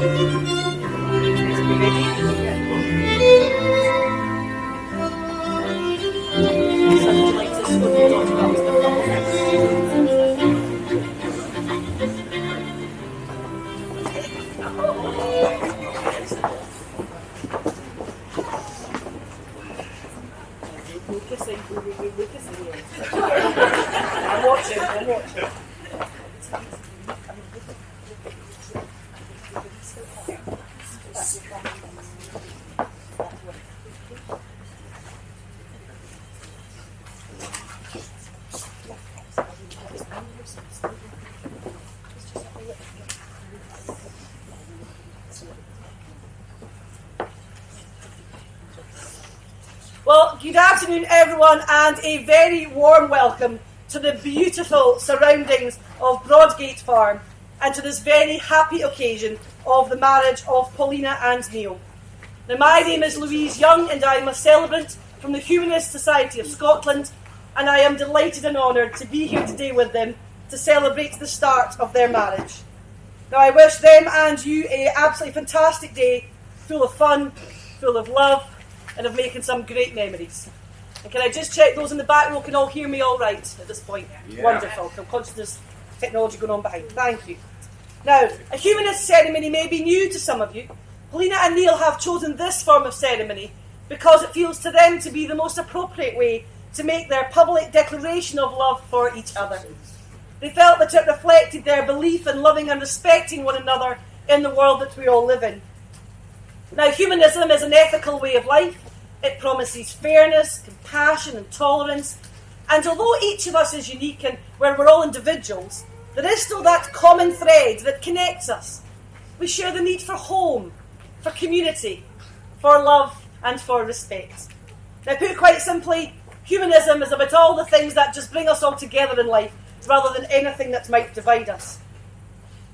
I'm watching. Well, good afternoon everyone, and a very warm welcome to the beautiful surroundings of Broadgate Farm and to this very happy occasion of the marriage of Paulina and Neil. Now, my name is Louise Young and I am a celebrant from the Humanist Society of Scotland, and I am delighted and honoured to be here today with them to celebrate the start of their marriage. Now, I wish them and you an absolutely fantastic day, full of fun, full of love, and of making some great memories. And can I just check those in the back row can all hear me all right at this point? Yeah. Wonderful. I'm conscious there's technology going on behind. Thank you. Now, a humanist ceremony may be new to some of you. Paulina and Neil have chosen this form of ceremony because it feels to them to be the most appropriate way to make their public declaration of love for each other. They felt that it reflected their belief in loving and respecting one another in the world that we all live in. Now, humanism is an ethical way of life. It promises fairness, compassion and tolerance. And although each of us is unique and where we're all individuals, there is still that common thread that connects us. We share the need for home, for community, for love and for respect. Now, put quite simply, humanism is about all the things that just bring us all together in life rather than anything that might divide us.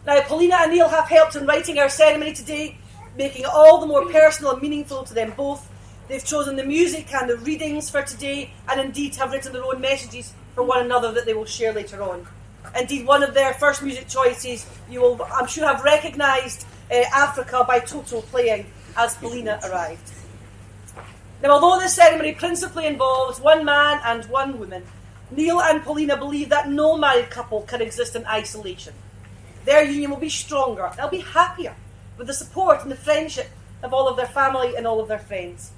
Now, Paulina and Neil have helped in writing our ceremony today, making it all the more personal and meaningful to them both. They've chosen the music and the readings for today, and indeed have written their own messages for one another that they will share later on. Indeed, one of their first music choices you will, I'm sure, have recognised Africa by Toto playing as Paulina arrived. Now, although this ceremony principally involves one man and one woman, Neil and Paulina believe that no married couple can exist in isolation. Their union will be stronger, they'll be happier, with the support and the friendship of all of their family and all of their friends.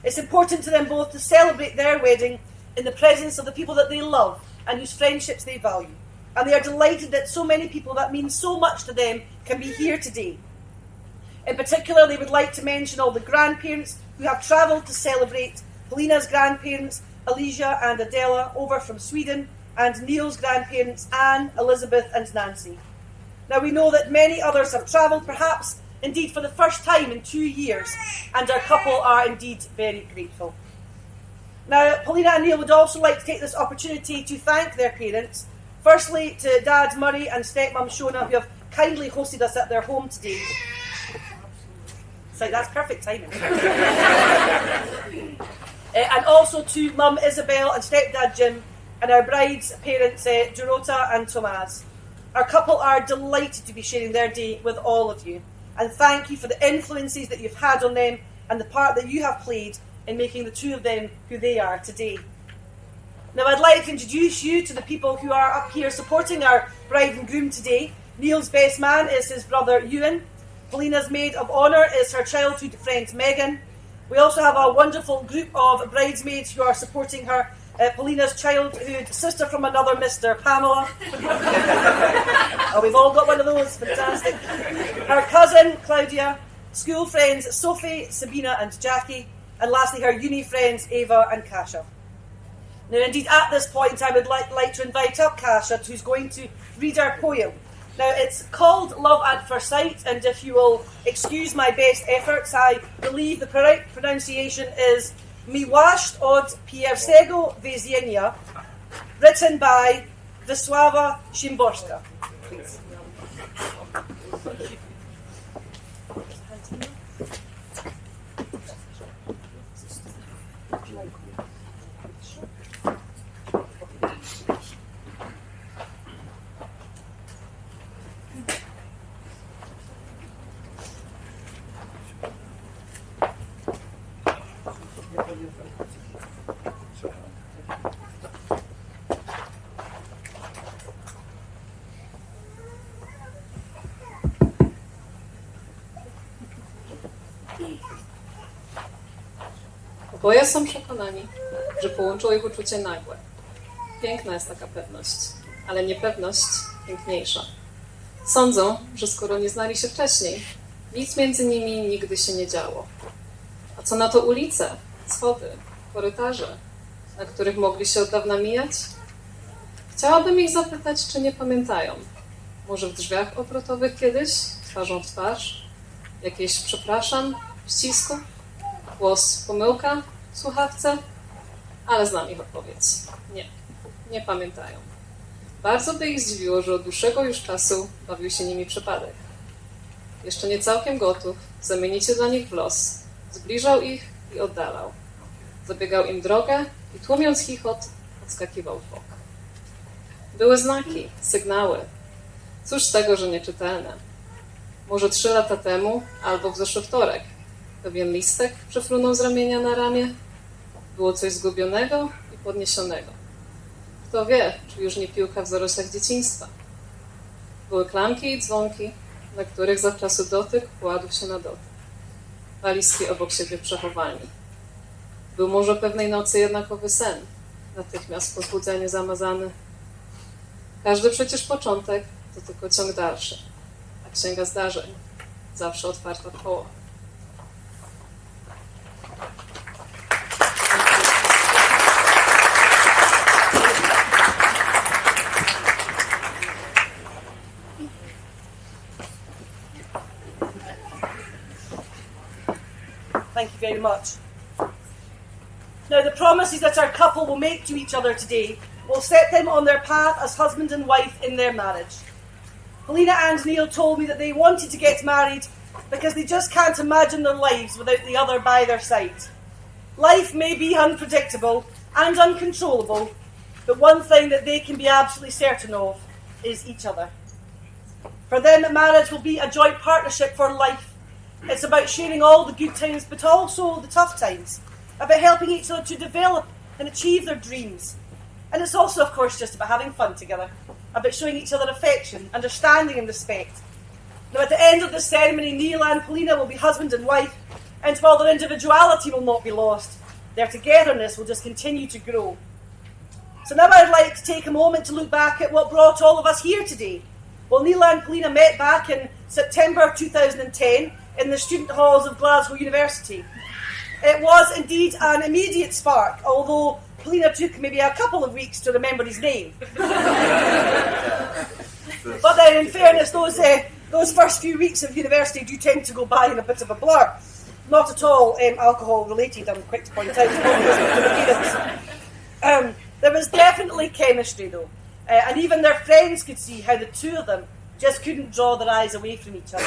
It's important to them both to celebrate their wedding in the presence of the people that they love and whose friendships they value. And they are delighted that so many people that mean so much to them can be here today. In particular, they would like to mention all the grandparents who have travelled to celebrate, Paulina's grandparents, Alicia and Adela, over from Sweden, and Neil's grandparents, Anne, Elizabeth and Nancy. Now, we know that many others have travelled, perhaps indeed for the first time in 2 years, and our couple are indeed very grateful. Now, Paulina and Neil would also like to take this opportunity to thank their parents. Firstly, to Dad Murray and stepmum Shona, who have kindly hosted us at their home today. So that's perfect timing. And also to Mum Isabel and stepdad Jim, and our bride's parents Dorota and Tomas. Our couple are delighted to be sharing their day with all of you. And thank you for the influences that you've had on them and the part that you have played in making the two of them who they are today. Now, I'd like to introduce you to the people who are up here supporting our bride and groom today. Neil's best man is his brother Ewan. Paulina's maid of honour is her childhood friend Megan. We also have a wonderful group of bridesmaids who are supporting her. Paulina's childhood sister from another Mr. Pamela. Oh, we've all got one of those, fantastic. Her cousin Claudia, school friends Sophie, Sabina and Jackie, and lastly her uni friends Ava and Kasha. Now, indeed, at this point I would like to invite up Kasha, who's going to read our poem. Now, it's called Love at First Sight, and if you will excuse my best efforts, I believe the pronunciation is Miłość od pierwszego wejścia, written by Wisława Szymborska. Please. Oboje są przekonani, że połączyło ich uczucie nagłe. Piękna jest taka pewność, ale niepewność piękniejsza. Sądzą, że skoro nie znali się wcześniej, nic między nimi nigdy się nie działo. A co na to ulice, schody, korytarze, na których mogli się od dawna mijać? Chciałabym ich zapytać, czy nie pamiętają. Może w drzwiach obrotowych kiedyś, twarzą w twarz? Jakieś przepraszam, ścisku? Głos pomyłka w słuchawce? Ale znam ich odpowiedź. Nie pamiętają. Bardzo by ich zdziwiło, że od dłuższego już czasu bawił się nimi przypadek. Jeszcze nie całkiem gotów, zamienicie dla nich w los. Zbliżał ich i oddalał. Zabiegał im drogę i tłumiąc chichot, odskakiwał w bok. Były znaki, sygnały. Cóż z tego, że nieczytelne. Może 3 lata temu, albo w zeszły wtorek, pewien listek przefrunął z ramienia na ramię. Było coś zgubionego i podniesionego. Kto wie, czy już nie piłka w zaroślach dzieciństwa. Były klamki i dzwonki, na których zawczasu dotyk kładł się na dotyk. Walizki obok siebie przechowalni. Był może pewnej nocy jednakowy sen, natychmiast po zbudzeniu zamazany. Każdy przecież początek to tylko ciąg dalszy, a księga zdarzeń zawsze otwarta w koło. Thank you very much. Now, the promises that our couple will make to each other today will set them on their path as husband and wife in their marriage. Helena and Neil told me that they wanted to get married because they just can't imagine their lives without the other by their side. Life may be unpredictable and uncontrollable, but one thing that they can be absolutely certain of is each other. For them, marriage will be a joint partnership for life. It's about sharing all the good times, but also the tough times. About helping each other to develop and achieve their dreams. And it's also, of course, just about having fun together. About showing each other affection, understanding and respect. Now, at the end of the ceremony, Neil and Paulina will be husband and wife, and while their individuality will not be lost, their togetherness will just continue to grow. So now I'd like to take a moment to look back at what brought all of us here today. Well, Neil and Paulina met back in September 2010 in the student halls of Glasgow University. It was indeed an immediate spark, although Paulina took maybe a couple of weeks to remember his name. But then, in fairness, those first few weeks of university do tend to go by in a bit of a blur. Not at all alcohol related, I'm quick to point out. There was definitely chemistry though, and even their friends could see how the two of them just couldn't draw their eyes away from each other.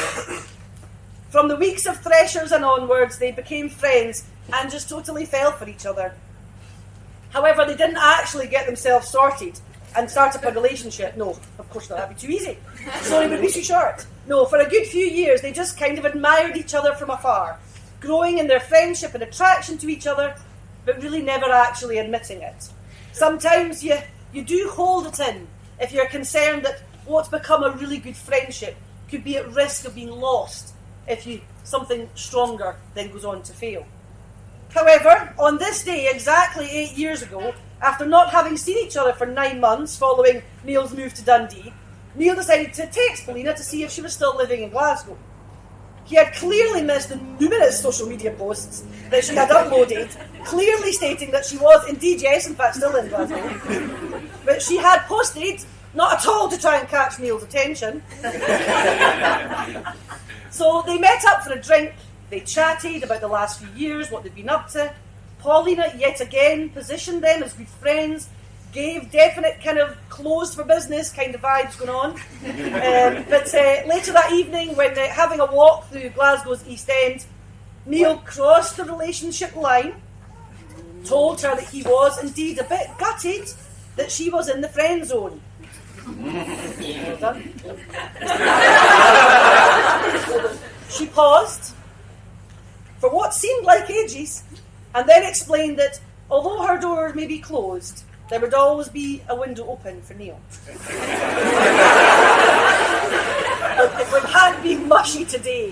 From the weeks of Threshers and onwards, they became friends and just totally fell for each other. However, they didn't actually get themselves sorted and start up a relationship. No, of course not, that'd be too easy. Story would be too short. No, for a good few years, they just kind of admired each other from afar, growing in their friendship and attraction to each other, but really never actually admitting it. Sometimes you do hold it in if you're concerned that what's become a really good friendship could be at risk of being lost if something stronger then goes on to fail. However, on this day, exactly 8 years ago, after not having seen each other for 9 months following Neil's move to Dundee, Neil decided to text Paulina to see if she was still living in Glasgow. He had clearly missed the numerous social media posts that she had uploaded, clearly stating that she was indeed, yes, in fact, still in Glasgow. But she had posted, not at all to try and catch Neil's attention. So they met up for a drink, they chatted about the last few years, what they'd been up to. Paulina, yet again, positioned them as good friends, gave definite kind of closed for business kind of vibes going on. But later that evening, when having a walk through Glasgow's East End, Neil crossed the relationship line, told her that he was indeed a bit gutted that she was in the friend zone. Well done. She paused for what seemed like ages and then explained that although her door may be closed, there would always be a window open for Neil. It can't be mushy today.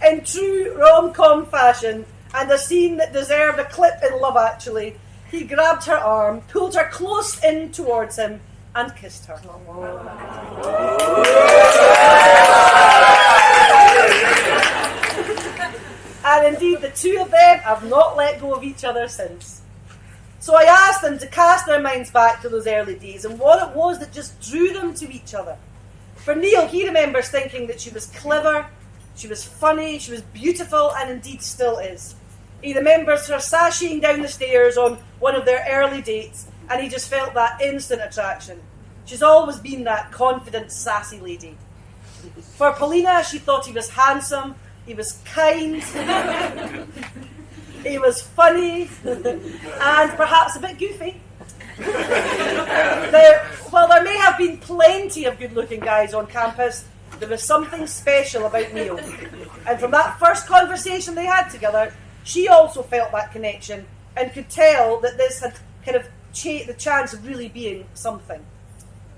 In true rom-com fashion, and a scene that deserved a clip in Love Actually, he grabbed her arm, pulled her close in towards him, and kissed her. And indeed, the two of them have not let go of each other since. So I asked them to cast their minds back to those early days and what it was that just drew them to each other. For Neil, he remembers thinking that she was clever, she was funny, she was beautiful, and indeed still is. He remembers her sashaying down the stairs on one of their early dates, and he just felt that instant attraction. She's always been that confident, sassy lady. For Paulina, she thought he was handsome, he was kind, he was funny, and perhaps a bit goofy. While there may have been plenty of good-looking guys on campus, there was something special about Neil. And from that first conversation they had together, she also felt that connection and could tell that this had kind of the chance of really being something.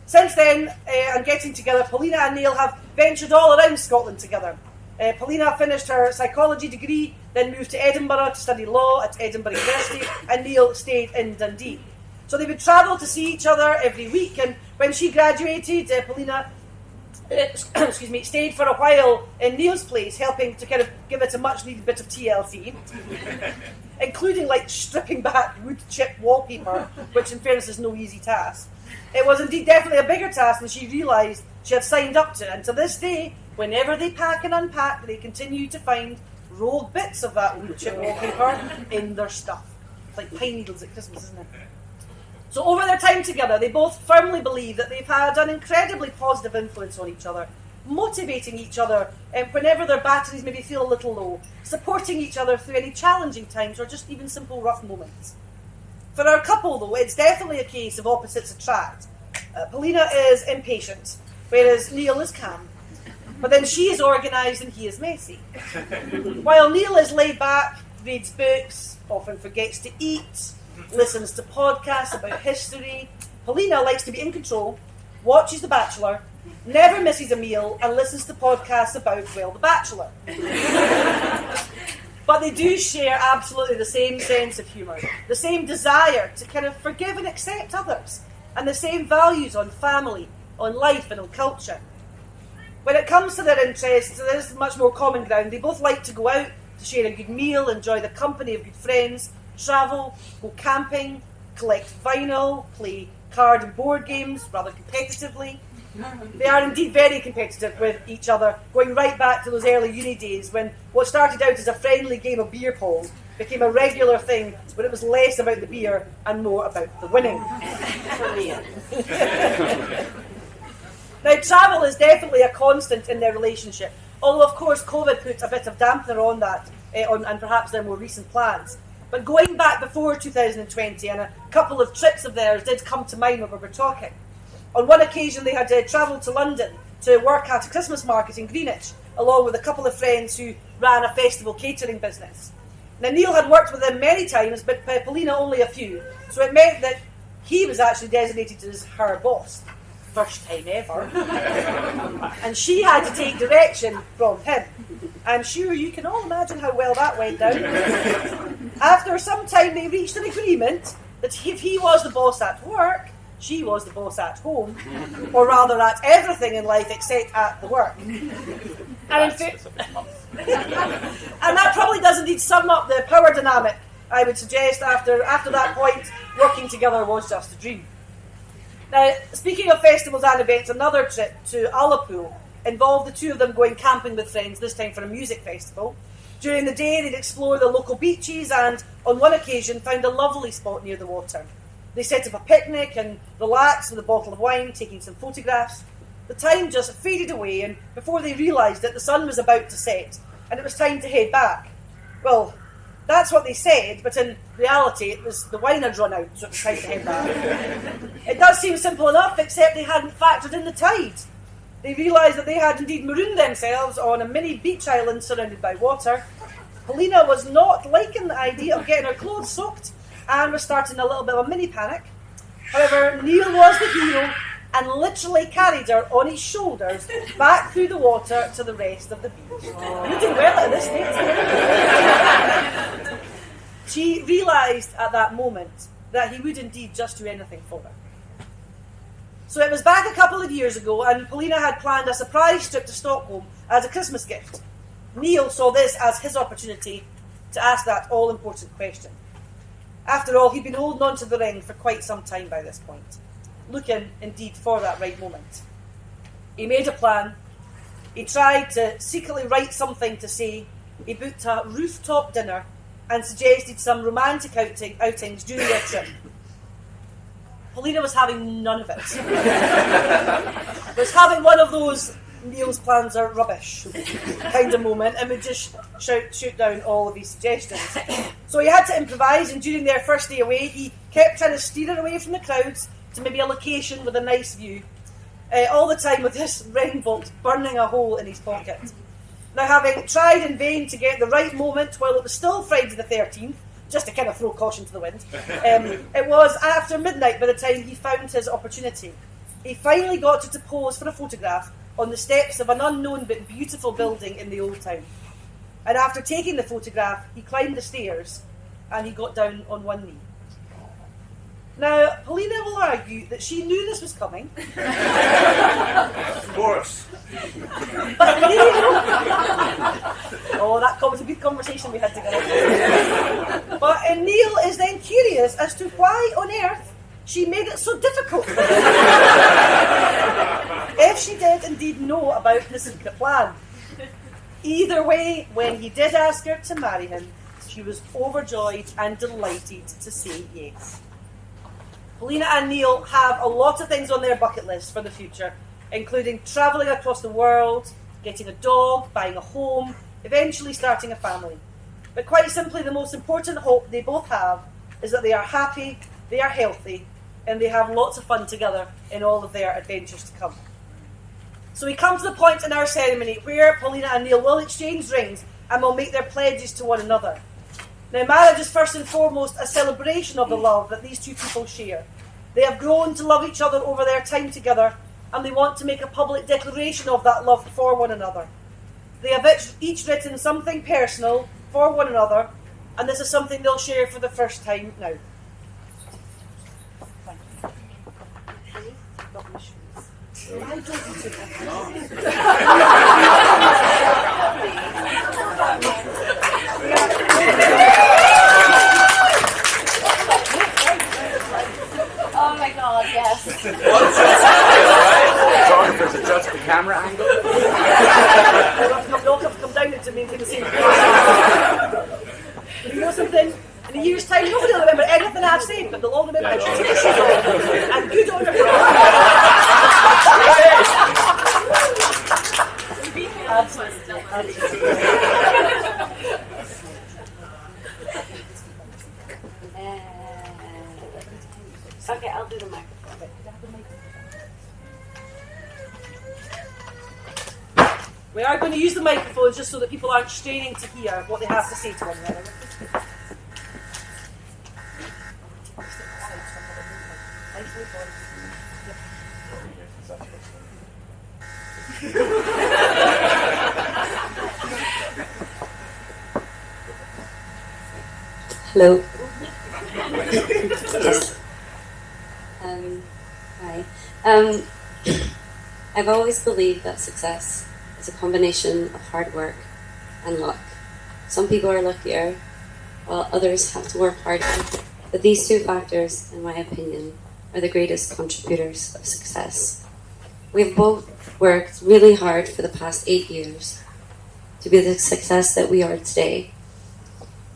Since then, and getting together, Paulina and Neil have ventured all around Scotland together. Paulina finished her psychology degree, then moved to Edinburgh to study law at Edinburgh University, and Neil stayed in Dundee. So they would travel to see each other every week, and when she graduated, Paulina stayed for a while in Neil's place, helping to kind of give it a much-needed bit of TLC, including like stripping back wood chip wallpaper, which in fairness is no easy task. It was indeed definitely a bigger task than she realised she had signed up to, and to this day, whenever they pack and unpack, they continue to find rogue bits of that wood chip wallpaper in their stuff. It's like pine needles at Christmas, isn't it? So over their time together, they both firmly believe that they've had an incredibly positive influence on each other, motivating each other whenever their batteries maybe feel a little low, supporting each other through any challenging times or just even simple rough moments. For our couple, though, it's definitely a case of opposites attract. Paulina is impatient, whereas Neil is calm. But then she is organised and he is messy. While Neil is laid back, reads books, often forgets to eat, listens to podcasts about history, Paulina likes to be in control, watches The Bachelor, never misses a meal, and listens to podcasts about, well, The Bachelor. But they do share absolutely the same sense of humour, the same desire to kind of forgive and accept others, and the same values on family, on life, and on culture. When it comes to their interests, there is much more common ground. They both like to go out to share a good meal, enjoy the company of good friends, travel, go camping, collect vinyl, play card and board games rather competitively. They are indeed very competitive with each other, going right back to those early uni days when what started out as a friendly game of beer pong became a regular thing where it was less about the beer and more about the winning. Now, travel is definitely a constant in their relationship, although of course COVID put a bit of dampener on that and perhaps their more recent plans. But going back before 2020, and a couple of trips of theirs did come to mind when we were talking. On one occasion, they had travelled to London to work at a Christmas market in Greenwich, along with a couple of friends who ran a festival catering business. Now, Neil had worked with them many times, but Paulina only a few, so it meant that he was actually designated as her boss. First time ever. And she had to take direction from him. I'm sure you can all imagine how well that went down. After some time, they reached an agreement that if he was the boss at work, she was the boss at home, or rather at everything in life except at the work. And that probably does indeed sum up the power dynamic. I would suggest after that point, working together was just a dream. Now, speaking of festivals and events, another trip to Ullapool involved the two of them going camping with friends, this time for a music festival. During the day, they'd explore the local beaches and, on one occasion, found a lovely spot near the water. They set up a picnic and relaxed with a bottle of wine, taking some photographs. The time just faded away, and before they realised it, the sun was about to set, and it was time to head back. Well, that's what they said, but in reality, it was the wine had run out, so it was time to head back. It does seem simple enough, except they hadn't factored in the tide. they realised that they had indeed marooned themselves on a mini beach island surrounded by water. Paulina was not liking the idea of getting her clothes soaked and was starting a little bit of a mini panic. However, Neil was the hero and literally carried her on his shoulders back through the water to the rest of the beach. You did well at this, mate. She realised at that moment that he would indeed just do anything for her. So it was back a couple of years ago, and Paulina had planned a surprise trip to Stockholm as a Christmas gift. Neil saw this as his opportunity to ask that all-important question. After all, he'd been holding on to the ring for quite some time by this point, looking indeed for that right moment. He made a plan. He tried to secretly write something to say. He booked a rooftop dinner and suggested some romantic outings during their trip. Paulina was having none of it. Was having one of those Neil's plans are rubbish kind of moment, and would just shoot down all of his suggestions. So he had to improvise, and during their first day away, he kept trying to steer her away from the crowds to maybe a location with a nice view, all the time with this ring bolt burning a hole in his pocket. Now, having tried in vain to get the right moment while it was still Friday the 13th, just to kind of throw caution to the wind, it was after midnight by the time he found his opportunity. He finally got her to pose for a photograph on the steps of an unknown but beautiful building in the old town. And after taking the photograph, he climbed the stairs and he got down on one knee. Now, Paulina will argue that she knew this was coming. Of course. But Neil... Oh, that was a good conversation we had together. But Neil is then curious as to why on earth she made it so difficult for him. If she did indeed know about the secret plan. Either way, when he did ask her to marry him, she was overjoyed and delighted to say yes. Paulina and Neil have a lot of things on their bucket list for the future, including travelling across the world, getting a dog, buying a home, eventually starting a family. But quite simply, the most important hope they both have is that they are happy, they are healthy, and they have lots of fun together in all of their adventures to come. So we come to the point in our ceremony where Paulina and Neil will exchange rings and will make their pledges to one another. Now, marriage is first and foremost a celebration of the love that these two people share. They have grown to love each other over their time together, and they want to make a public declaration of that love for one another. They have each written something personal for one another, and this is something they'll share for the first time now. Why don't you take Oh my God, yes. Photographers adjust the camera angle. They'll have to come down to maintain the same place. You know something? In a year's time, nobody will remember anything I've said, but they'll all remember I took the shoes off and good on her. Okay, I'll do the microphone. We are going to use the microphones just so that people aren't straining to hear what they have to say to one another. Hello. Yes. Hi. I've always believed that success is a combination of hard work and luck. Some people are luckier, while others have to work harder. But these two factors, in my opinion, are the greatest contributors of success. We've both worked really hard for the past 8 years to be the success that we are today.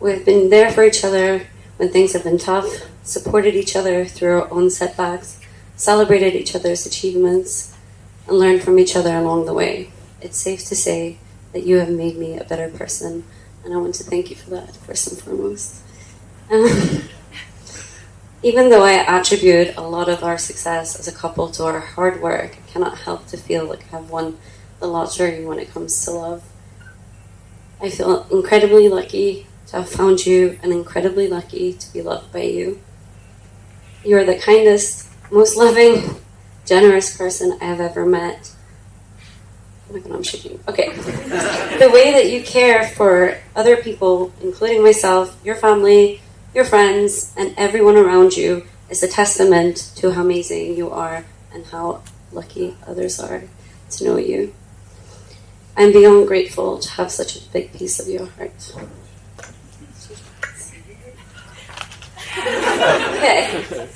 We've been there for each other when things have been tough, supported each other through our own setbacks, celebrated each other's achievements, and learned from each other along the way. It's safe to say that you have made me a better person, and I want to thank you for that, first and foremost. Even though I attribute a lot of our success as a couple to our hard work, I cannot help to feel like I have won the lottery when it comes to love. I feel incredibly lucky to have found you and incredibly lucky to be loved by you. You are the kindest, most loving, generous person I have ever met. Oh my god, I'm shaking. Okay. The way that you care for other people, including myself, your family, your friends, and everyone around you is a testament to how amazing you are and how lucky others are to know you. I'm beyond grateful to have such a big piece of your heart. Okay.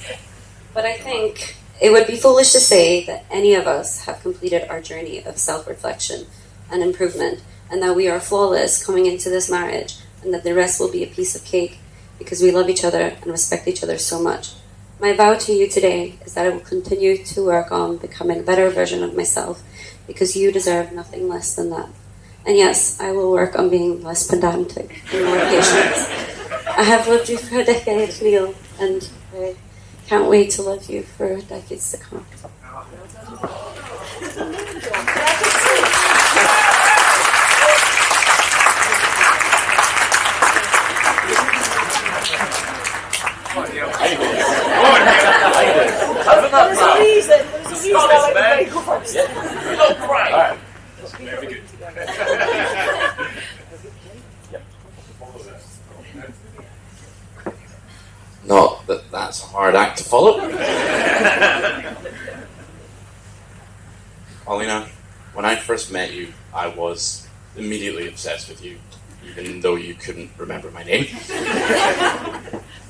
But I think it would be foolish to say that any of us have completed our journey of self-reflection and improvement, and that we are flawless coming into this marriage, and that the rest will be a piece of cake because we love each other and respect each other so much. My vow to you today is that I will continue to work on becoming a better version of myself because you deserve nothing less than that. And yes, I will work on being less pedantic and more patient. I have loved you for a decade, Neil, and I can't wait to love you for decades to come. There's a reason I let you go first. You look great. All right. Very good. Not that that's a hard act to follow. Paulina, when I first met you, I was immediately obsessed with you, even though you couldn't remember my name.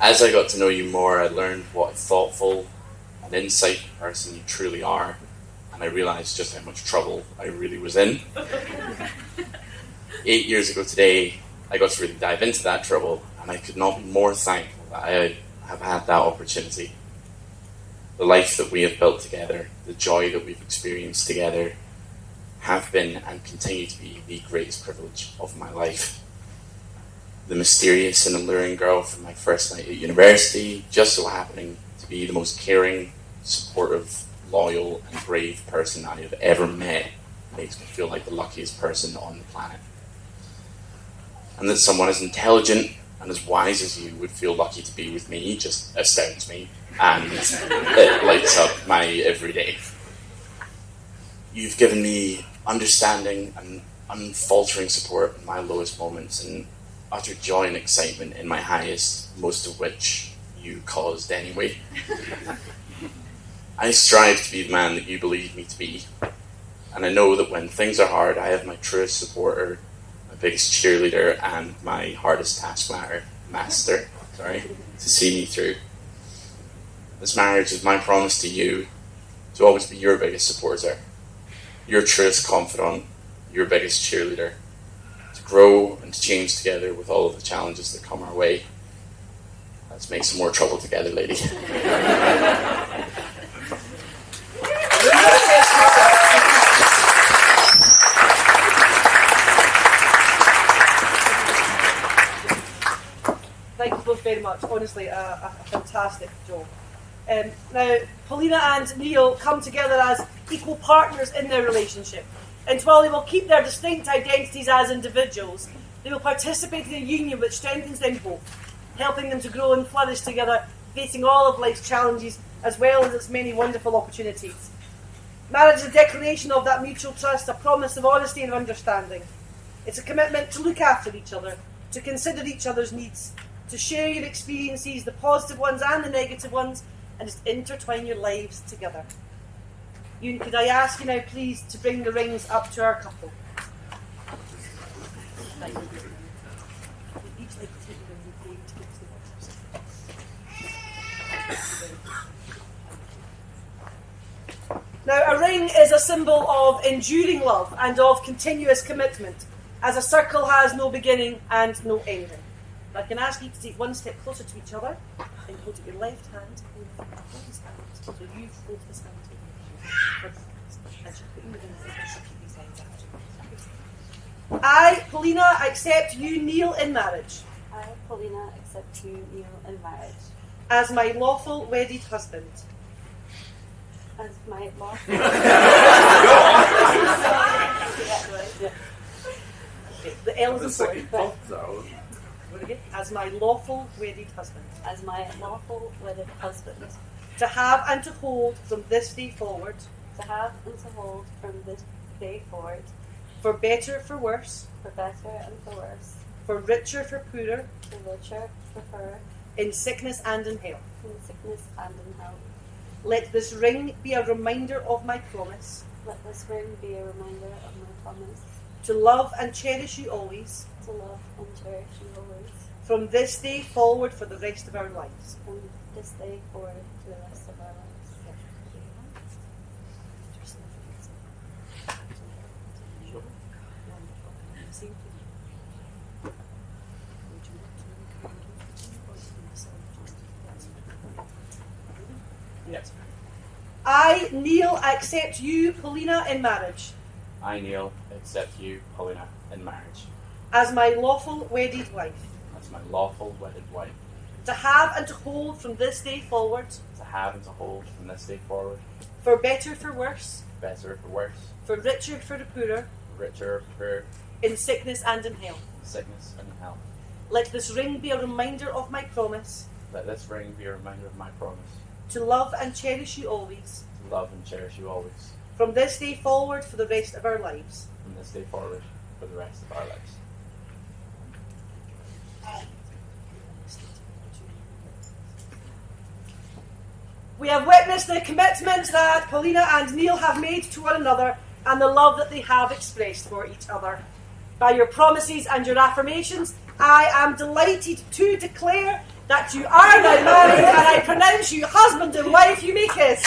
As I got to know you more, I learned what a thoughtful and insightful person you truly are, and I realized just how much trouble I really was in. 8 years ago today, I got to really dive into that trouble, and I could not be more thankful that I have had that opportunity. The life that we have built together, the joy that we've experienced together, have been and continue to be the greatest privilege of my life. The mysterious and alluring girl from my first night at university, just so happening to be the most caring, supportive, loyal, and brave person I have ever met, makes me feel like the luckiest person on the planet. And that someone as intelligent and as wise as you would feel lucky to be with me just astounds me, and it lights up my everyday. You've given me understanding and unfaltering support in my lowest moments, and utter joy and excitement in my highest, most of which you caused anyway. I strive to be the man that you believe me to be, and I know that when things are hard, I have my truest supporter, my biggest cheerleader, and my hardest master, to see me through. This marriage is my promise to you to always be your biggest supporter, your truest confidant, your biggest cheerleader, to grow and to change together with all of the challenges that come our way. Let's make some more trouble together, lady. Thank you both very much. Honestly, a fantastic job. Now, Paulina and Neil come together as equal partners in their relationship. And while they will keep their distinct identities as individuals, they will participate in a union which strengthens them both, helping them to grow and flourish together, facing all of life's challenges as well as its many wonderful opportunities. Marriage is a declaration of that mutual trust, a promise of honesty and understanding. It's a commitment to look after each other, to consider each other's needs, to share your experiences, the positive ones and the negative ones, and just intertwine your lives together. Ewan, could I ask you now, please, to bring the rings up to our couple? Thank you. Each like to take the ring and to give to the waters. Now, a ring is a symbol of enduring love and of continuous commitment, as a circle has no beginning and no ending. I can ask you to take one step closer to each other and hold your left hand in his hand. So you hold his hand in your hand. And she'll put you in the ring and she'll keep these hands after. I, Paulina, accept you, Neil, in marriage. I, Paulina, accept you, Neil, in marriage. as my lawful wedded husband. As my lawful. The L is important. though. As my lawful wedded husband. As my lawful wedded husband. To have and to hold from this day forward. To have and to hold from this day forward. For better, for worse. For better and for worse. For richer, for poorer. For richer, for poorer. In sickness and in health. In sickness and in health. Let this ring be a reminder of my promise. Let this ring be a reminder of my promise. To love and cherish you always. To love and cherish you always. From this day forward for the rest of our lives. From this day forward to the rest of our lives. Yes. I, Neil, accept you, Paulina, in marriage. I, Neil, accept you, Paulina, in marriage, As my lawful wedded wife. as my lawful wedded wife, To have and to hold from this day forward. to have and to hold from this day forward, For better, for worse. better for worse, For richer, for the poorer. richer for In sickness and in health. sickness and health. Let this ring be a reminder of my promise. Let this ring be a reminder of my promise, To love and cherish you always. to love and cherish you always, From this day forward for the rest of our lives. from this day forward for the rest of our lives. We have witnessed the commitment that Paulina and Neil have made to one another and the love that they have expressed for each other. By your promises and your affirmations, I am delighted to declare that you are now married, and I pronounce you husband and wife. You may kiss.